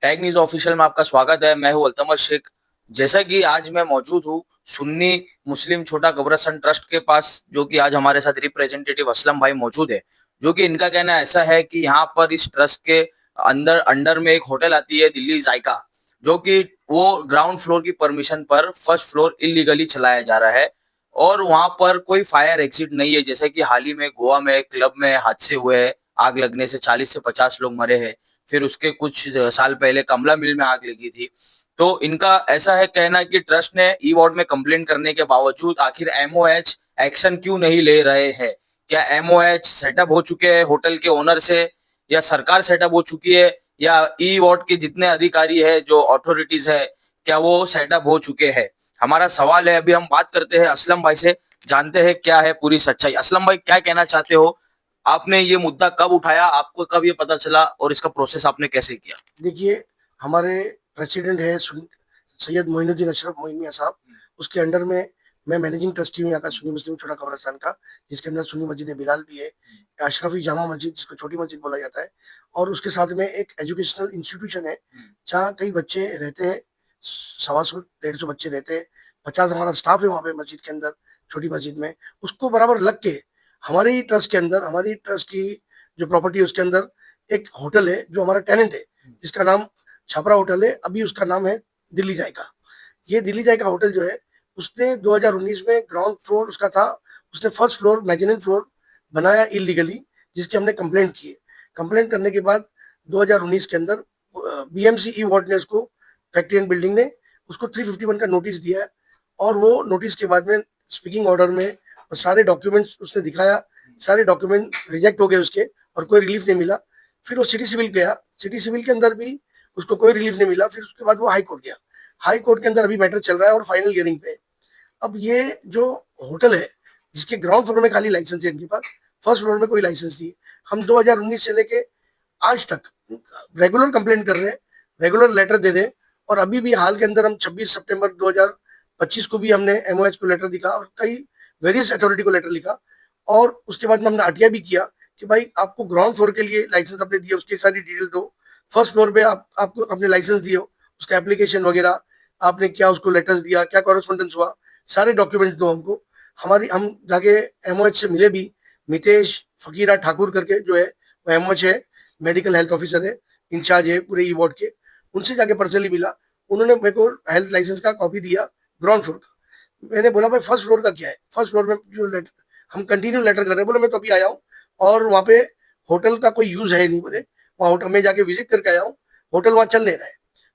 Tag news official में आपका स्वागत है। मैं हूँ अल्तमश शेख। जैसा कि आज मैं मौजूद हूँ सुन्नी मुस्लिम छोटा कब्रिस्तान ट्रस्ट के पास, जो कि आज हमारे साथ रिप्रेजेंटेटिव असलम भाई मौजूद है, जो कि इनका कहना ऐसा है कि यहाँ पर इस ट्रस्ट के अंडर में एक होटल आती है दिल्ली जायका, जो कि वो ग्राउंड फ्लोर की परमिशन पर फर्स्ट फ्लोर इलीगली चलाया जा रहा है और वहाँ पर कोई फायर एग्जिट नहीं है। जैसे कि हाल ही में गोवा में क्लब में हादसे हुए हैं, आग लगने से 40 से 50 लोग मरे हैं। फिर उसके कुछ साल पहले कमला मिल में आग लगी थी। तो इनका ऐसा है कहना है कि ट्रस्ट ने ई वार्ड में कंप्लेंट करने के बावजूद आखिर एमओएच एक्शन क्यों नहीं ले रहे हैं। क्या एमओएच सेटअप हो चुके हैं होटल के ओनर से, या सरकार सेटअप हो चुकी है, या ई वार्ड के जितने अधिकारी है जो अथॉरिटीज है क्या वो सेटअप हो चुके हैं। हमारा सवाल है, अभी हम बात करते हैं असलम भाई से, जानते हैं क्या है पूरी सच्चाई। असलम भाई, क्या कहना चाहते हो? आपने ये मुद्दा कब उठाया, आपको कब ये पता चला और इसका प्रोसेस आपने कैसे किया? देखिए, हमारे प्रेसिडेंट है सैयद मोइनुद्दीन अशरफ मोइन मियां साहब। उसके अंडर में मैं मैनेजिंग ट्रस्टी हूँ यहाँ का सुन्नी मुस्लिम छोटा कब्रिस्तान का, जिसके अंदर सुन्नी मस्जिद बिलाल भी है, अशरफी जामा मस्जिद जिसको छोटी मस्जिद बोला जाता है, और उसके साथ में एक एजुकेशनल इंस्टीट्यूशन है जहाँ कई बच्चे रहते हैं। 125-150 बच्चे रहते हैं। 50 हमारा स्टाफ है वहाँ पे मस्जिद के अंदर, छोटी मस्जिद में। उसको बराबर लग के हमारे ही ट्रस्ट के अंदर, हमारी ट्रस्ट की जो प्रॉपर्टी है उसके अंदर एक होटल है जो हमारा टेनेंट है, जिसका नाम छापरा होटल है। अभी उसका नाम है दिल्ली जायका। ये दिल्ली जायका होटल जो है, उसने 2019 में ग्राउंड फ्लोर उसका था, उसने फर्स्ट फ्लोर मेजनिन फ्लोर बनाया इलीगली, जिसकी हमने कंप्लेंट की है। कंप्लेंट करने के बाद 2019 के अंदर बीएमसी ई वार्ड ने उसको, फैक्ट्री एंड बिल्डिंग ने उसको 351 का नोटिस दिया है। और वो नोटिस के बाद में स्पीकिंग ऑर्डर में और सारे डॉक्यूमेंट्स उसने दिखाया, सारे डॉक्यूमेंट रिजेक्ट हो गए उसके, और कोई रिलीफ नहीं मिला। फिर वो सिटी सिविल गया, सिटी सिविल के अंदर भी उसको कोई रिलीफ नहीं मिला। फिर उसके बाद वो हाई कोर्ट गया, हाई कोर्ट के अंदर अभी मैटर चल रहा है और फाइनल हियरिंग पे। अब ये जो होटल है, जिसके ग्राउंड फ्लोर में खाली लाइसेंस है इनके पास, फर्स्ट फ्लोर में कोई लाइसेंस नहीं है। हम 2019 से लेके आज तक रेगुलर कंप्लेंट कर रहे हैं, रेगुलर लेटर दे रहे हैं। और अभी भी हाल के अंदर हम 26 सितंबर 2025 को भी हमने एमओएच को लेटर दिखा और कई वेरियस अथॉरिटी को लेटर लिखा। और उसके बाद में हमने आरटीआई भी किया कि भाई आपको ग्राउंड फ्लोर के लिए लाइसेंस आपने दिया, उसकी सारी डिटेल दो। फर्स्ट फ्लोर पे आपको अपने लाइसेंस दिए, उसका एप्लीकेशन वगैरह आपने क्या उसको लेटर्स दिया, क्या कॉरेस्पॉन्डेंस हुआ, सारे डॉक्यूमेंट्स दो हमको। हमारी हम जाके एमओएच से मिले भी। मितेश फकीरा ठाकुर करके जो है वो एमओएच है, मेडिकल हेल्थ ऑफिसर है, इंचार्ज है पूरे ई वार्ड के। उनसे जाके पर्सनली मिला। उन्होंने मेरे को हेल्थ लाइसेंस का कॉपी दिया ग्राउंड फ्लोर का। मैंने बोला भाई फर्स्ट फ्लोर का क्या है, फर्स्ट फ्लोर में जो लेटर हम कंटिन्यू लेटर कर रहे हैं। बोले मैं तो अभी आया हूँ और वहाँ पे होटल का कोई यूज है नहीं। बोले वहाँ होटल में जाके विजिट करके आया हूँ, होटल वहाँ चल नहीं रहा है।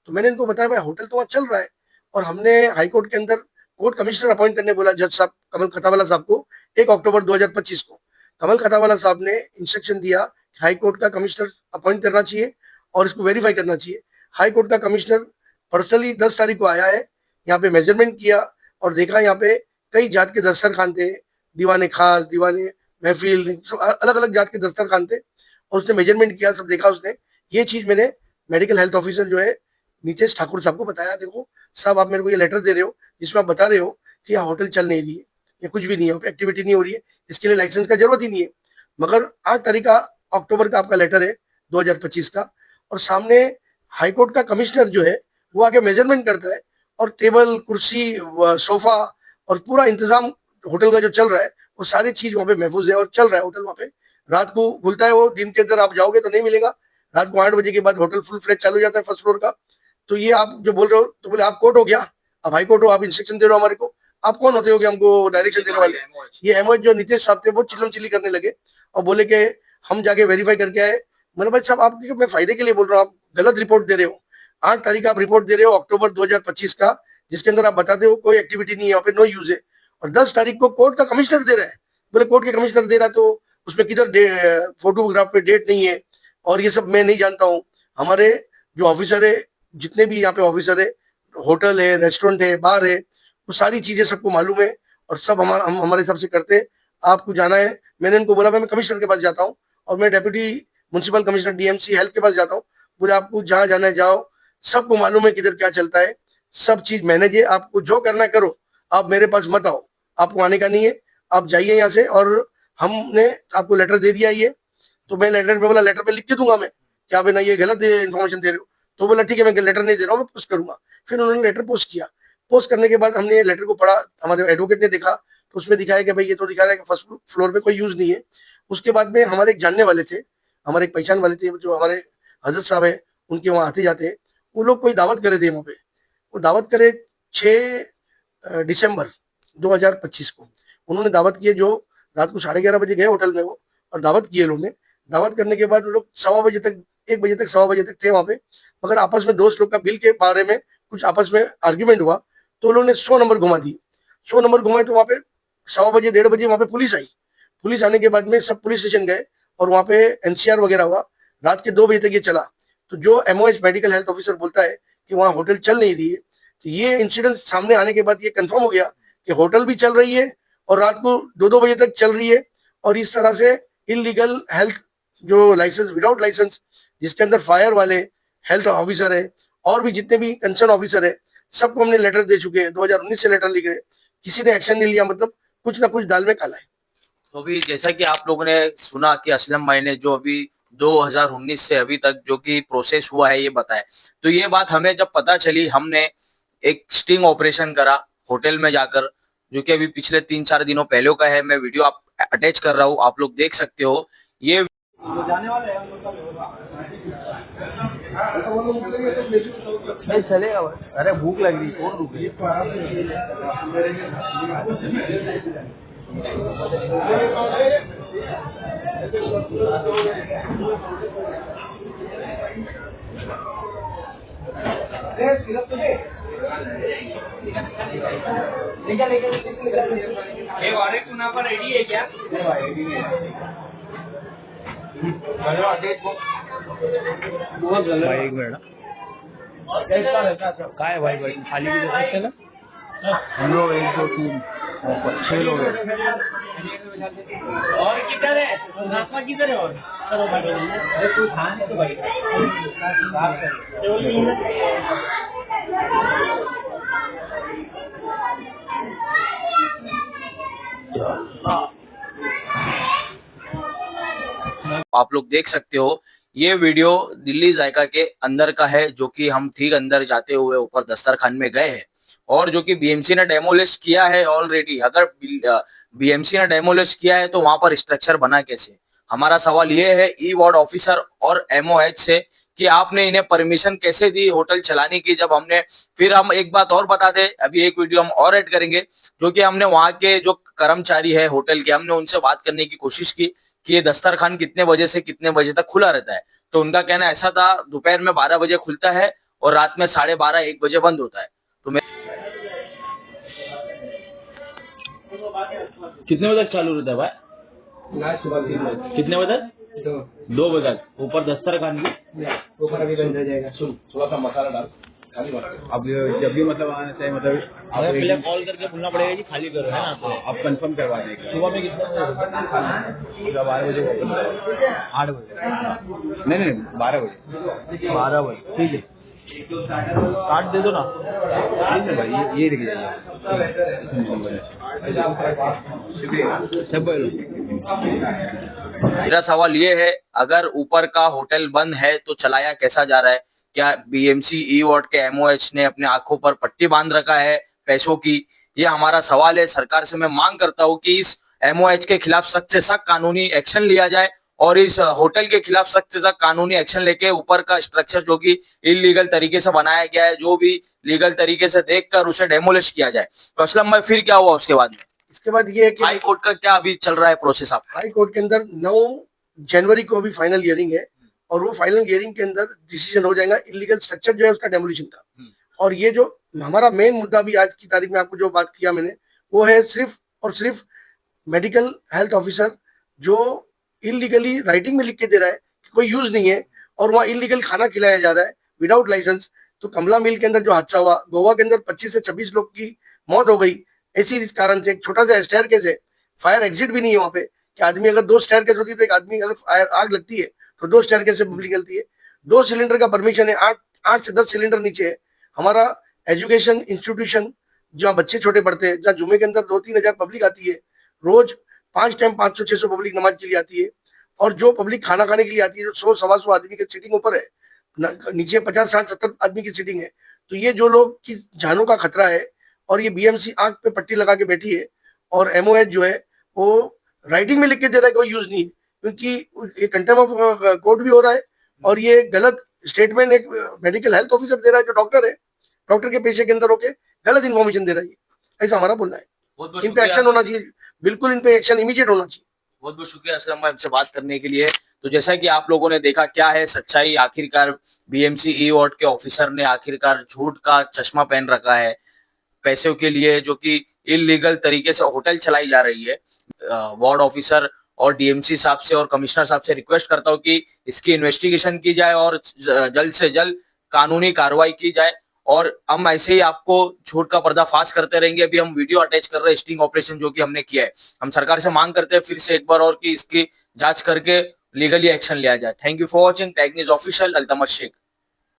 तो मैंने इनको बताया भाई होटल तो वहाँ चल रहा है, और हमने हाईकोर्ट के अंदर कोर्ट कमिश्नर अपॉइंट करने बोला जज साहब कमल खतावाला साहब को 1 अक्टूबर 2025 को। कमल खतावाला साहब ने इंस्ट्रक्शन दिया कि हाई कोर्ट का कमिश्नर अपॉइंट करना चाहिए और इसको वेरीफाई करना चाहिए। हाई कोर्ट का कमिश्नर पर्सनली 10 तारीख को आया है, यहाँ पे मेजरमेंट किया और देखा यहाँ पे कई जात के दस्तरखान थे, दीवाने खास, दीवाने महफिल, अलग अलग जात के दस्तरखान थे। और उसने मेजरमेंट किया, सब देखा उसने। ये चीज मैंने मेडिकल हेल्थ ऑफिसर जो है नीतीश ठाकुर साहब को बताया, देखो साहब आप मेरे को ये लेटर दे रहे हो जिसमें आप बता रहे हो कि यहाँ होटल चल नहीं रही है, या कुछ भी नहीं है, एक्टिविटी नहीं हो रही है, इसके लिए लाइसेंस का जरूरत ही नहीं है। मगर 8 तारीख का अक्टूबर का आपका लेटर है 2025 का, और सामने हाईकोर्ट का कमिश्नर जो है वो आके मेजरमेंट करता है, और टेबल कुर्सी सोफा और पूरा इंतजाम होटल का जो चल रहा है वो सारी चीज वहाँ पे महफूज है और चल रहा है। होटल वहाँ पे रात को खुलता है, वो दिन के अंदर आप जाओगे तो नहीं मिलेगा। रात को 8 बजे के बाद होटल फुल फ्लेज चालू हो जाता है फर्स्ट फ्लोर का। तो ये आप जो बोल रहे हो, तो बोले आप कोर्ट हो गया, आप हाई कोर्ट हो, आप इंस्ट्रक्शन दे रहे हो हमारे को, आप कौन होते हो कि हमको डायरेक्शन देने वाले। ये एमओएच जो नीतीश साहब थे वो चिल्लम चिल्ली करने लगे और बोले कि हम जाके वेरीफाई करके आए। मैंने भाई साहब आपके मैं फायदे के लिए बोल रहा हूँ, आप गलत रिपोर्ट दे रहे हो। 8 तारीख का आप रिपोर्ट दे रहे हो अक्टूबर 2025 का, जिसके अंदर आप बताते हो कोई एक्टिविटी नहीं है यहाँ पे, नो यूज है। और 10 तारीख को कोर्ट का कमिश्नर दे रहा है। बोले कोर्ट के कमिश्नर दे रहा है तो उसमें किधर फोटोग्राफ पे डेट नहीं है, और ये सब मैं नहीं जानता हूँ। हमारे जो ऑफिसर है, जितने भी यहाँ पे ऑफिसर है, होटल है, रेस्टोरेंट है, बार है, वो सारी चीजें सबको मालूम है और सब हम हमारे हिसाब से करते हैं। आपको जाना है, मैंने इनको बोला मैं कमिश्नर के पास जाता हूँ और मैं deputy municipal commissioner DMC health के पास जाता हूँ। बोले आपको जहाँ जाना है जाओ, सबको मालूम है किधर क्या चलता है, सब चीज मैनेज है, आपको जो करना है करो, आप मेरे पास मत आओ, आपको आने का नहीं है, आप जाइए यहाँ से। और हमने आपको लेटर दे दिया ये, तो मैं लेटर पे बोला लेटर पे लिख के दूंगा मैं, क्या आप ना ये गलत इन्फॉर्मेशन दे रहे हो। तो बोला ठीक है, मैं लेटर नहीं दे रहा हूँ, मैं पोस्ट करूंगा। फिर उन्होंने लेटर पोस्ट किया। पोस्ट करने के बाद हमने लेटर को पढ़ा, हमारे एडवोकेट ने देखा, तो उसमें दिखाया कि भाई ये तो दिखा रहा है कि फर्स्ट फ्लोर पे कोई यूज नहीं है। उसके बाद में हमारे एक जानने वाले थे, हमारे एक पहचान वाले थे, जो हमारे हजरत साहब है, उनके वहाँ आते जाते, वो लोग कोई दावत करे थे वहाँ पे। वो दावत करे 6 दिसंबर 2025 को उन्होंने दावत की है, जो रात को 11:30 बजे गए होटल में वो, और दावत की है लोग ने। दावत करने के बाद वो लोग 1:15 बजे तक, 1 बजे तक, 1:15 बजे तक थे वहाँ पे। मगर आपस में दोस्त लोग का बिल के बारे में कुछ आपस में आर्ग्यूमेंट हुआ, तो उन्होंने 100 नंबर घुमा दी। 100 नंबर घुमाए तो वहाँ पे 1:15 1:30 बजे वहाँ पे पुलिस आई। पुलिस आने के बाद में सब पुलिस स्टेशन गए, और वहाँ पे एनसीआर वगैरह हुआ। रात के 2 बजे तक ये चला। तो जो एमओएच मेडिकल हेल्थ ऑफिसर बोलता है कि वहाँ होटल चल नहीं रही है, तो ये इंसिडेंट सामने आने के बाद ये कंफर्म हो गया कि होटल भी चल रही है और रात को 2-2 बजे तक चल रही है। और इस तरह से इलीगल हेल्थ, जो लाइसेंस विदाउट लाइसेंस, जिसके अंदर फायर वाले, हेल्थ ऑफिसर है, और भी जितने भी कंसर्न ऑफिसर है, सबको हमने लेटर दे चुके हैं। 2019 से लेटर लिखे, किसी ने एक्शन नहीं लिया। मतलब कुछ ना कुछ दाल में काला है। तो अभी जैसा कि आप लोगों ने सुना कि असलम भाई ने जो अभी 2019 से अभी तक जो कि प्रोसेस हुआ है ये बताया, तो ये बात हमें जब पता चली, हमने एक स्टिंग ऑपरेशन करा होटल में जाकर, जो कि अभी पिछले 3-4 दिनों पहले का है। मैं वीडियो आप अटैच कर रहा हूँ, आप लोग देख सकते हो। ये नहीं चलेगा। अरे भूख लग रही, कौन रुके? ये वाले पुना पर रेडी है क्या? भाई एक मिनट, काय है भाई? खाली भी दे सकते ना? हम लोग 1 2 3 6 लोग हैं। और किधर है? नाश्ता किधर है? और चलो भाई, अरे कोई खाने तो भाई आप लोग देख सकते हो। ये वीडियो दिल्ली जायका के अंदर का है, जो कि हम ठीक अंदर जाते हुए ऊपर दस्तरखान में गए हैं, और जो कि बीएमसी ने डेमोलिश किया है ऑलरेडी। अगर बीएमसी ने डेमोलिश किया है तो वहां पर स्ट्रक्चर बना कैसे? हमारा सवाल ये है ई वार्ड ऑफिसर और एमओएच से कि आपने इन्हें परमिशन कैसे दी होटल चलाने की। जब हमने, फिर हम एक बात और बता दें, अभी एक वीडियो हम और ऐड करेंगे, जो कि हमने वहां के जो कर्मचारी है होटल के, हमने उनसे बात करने की कोशिश की कि ये दस्तरखान कितने बजे से कितने बजे तक खुला रहता है। तो उनका कहना ऐसा था, दोपहर में 12 बजे खुलता है और रात में 12:30-1 बजे बंद होता है। तो मैं कितने बजे तक चालू रहता है भाई? कितने बजे तक? 2 बजे तक। ऊपर दस्तरखान की ऊपर अभी बंद हो जाएगा। सुन, थोड़ा सा मसाला डाल, खाली कर। अब जब भी मतलब आना चाहिए, मतलब हमें पहले कॉल करके बोलना पड़ेगा कि खाली करो, है ना? तो आप कंफर्म करवा देंगे। सुबह में कितने बजे? 12 बजे ओपन करो। 8 बजे? नहीं 12 बजे। 12 बजे, ठीक है। कार्ड दे दो ना। ठीक है भाई, ये लिख जाइए। सब मेरा सवाल ये है, अगर ऊपर का होटल बंद है तो चलाया कैसा जा रहा है? क्या बीएमसी ई वार्ड के एमओएच ने अपने आंखों पर पट्टी बांध रखा है पैसों की? ये हमारा सवाल है। सरकार से मैं मांग करता हूं कि इस एमओएच के खिलाफ सख्त से सख्त कानूनी एक्शन लिया जाए, और इस होटल के खिलाफ सख्त से सख्त कानूनी एक्शन लेके ऊपर का स्ट्रक्चर जो कि इलीगल तरीके से बनाया गया है, जो भी लीगल तरीके से देखकर उसे डेमोलिश किया जाए। तो असलम भाई, फिर क्या हुआ उसके बाद में? इसके बाद ये है कि हाई कोर्ट का क्या अभी चल रहा है प्रोसेस? आप हाई कोर्ट के अंदर 9 जनवरी को अभी फाइनल हियरिंग है, और वो फाइनल हियरिंग के अंदर डिसीजन हो जाएगा इलीगल स्ट्रक्चर जो है उसका डेमोलिशन का। और ये जो हमारा मेन मुद्दा भी आज की तारीख में आपको जो बात किया मैंने, वो है सिर्फ और सिर्फ मेडिकल हेल्थ ऑफिसर जो इलीगली राइटिंग में लिख के दे रहा है कि कोई यूज नहीं है, और वहाँ इलीगल खाना खिलाया जा रहा है विदाउट लाइसेंस। तो कमला मिल के अंदर जो हादसा हुआ, गोवा के अंदर 25 से 26 लोग की मौत हो गई, ऐसी इस कारण से। एक छोटा सा स्टेयर केस है, फायर एग्जिट भी नहीं है वहाँ पे, कि आदमी अगर 2 स्टेयर केस होती है तो एक आदमी अगर फायर आग लगती है तो 2 स्टेयर केस से पब्लिक निकलती है। 2 सिलेंडर का परमिशन है, 8 से 10 सिलेंडर नीचे है। हमारा एजुकेशन इंस्टीट्यूशन जहाँ बच्चे छोटे पढ़ते हैं, जहाँ जुमे के अंदर 2-3 हजार पब्लिक आती है, रोज 5 टाइम 500-600 पब्लिक नमाज के लिए आती है, और जो पब्लिक खाना खाने के लिए आती है जो 100-125 आदमी के सीटिंग ऊपर है, नीचे 50 60 70 आदमी की सीटिंग है, तो ये जो लोग की जानों का खतरा है, और ये बीएमसी आंख पे पट्टी लगा के बैठी है, और एमओएच जो है वो राइटिंग में लिख के दे रहा है, कोई यूज नहीं है, क्योंकि ये कंटेम्प्ट ऑफ कोर्ट भी हो रहा है, और ये गलत स्टेटमेंट एक मेडिकल हेल्थ ऑफिसर दे रहा है जो डॉक्टर है, डॉक्टर के पेशे के अंदर होके गलत इन्फॉर्मेशन दे रहा है, ऐसा हमारा बोलना है। बहुत बहुत इन पे शुक्रिया, एक्शन होना चाहिए, बिल्कुल इन पे एक्शन इमीडिएट होना चाहिए। बहुत बहुत शुक्रिया असलम भाई हमसे बात करने के लिए। तो जैसा कि आप लोगों ने देखा क्या है सच्चाई, आखिरकार बीएमसी ई वार्ड के ऑफिसर ने आखिरकार झूठ का चश्मा पहन रखा है पैसों के लिए, जो कि इलीगल तरीके से होटल चलाई जा रही है। वार्ड ऑफिसर और डीएमसी साहब से और कमिश्नर साहब से रिक्वेस्ट करता हूं कि इसकी इन्वेस्टिगेशन की जाए और जल्द से जल्द कानूनी कार्रवाई की जाए, और हम ऐसे ही आपको झूठ का पर्दाफाश करते रहेंगे। अभी हम वीडियो अटैच कर रहे हैं स्टिंग ऑपरेशन जो कि हमने किया है। हम सरकार से मांग करते हैं फिर से एक बार और कि इसकी जांच करके लीगली एक्शन लिया जाए। Thank you for watching. Tag news official, Altamash Sheikh.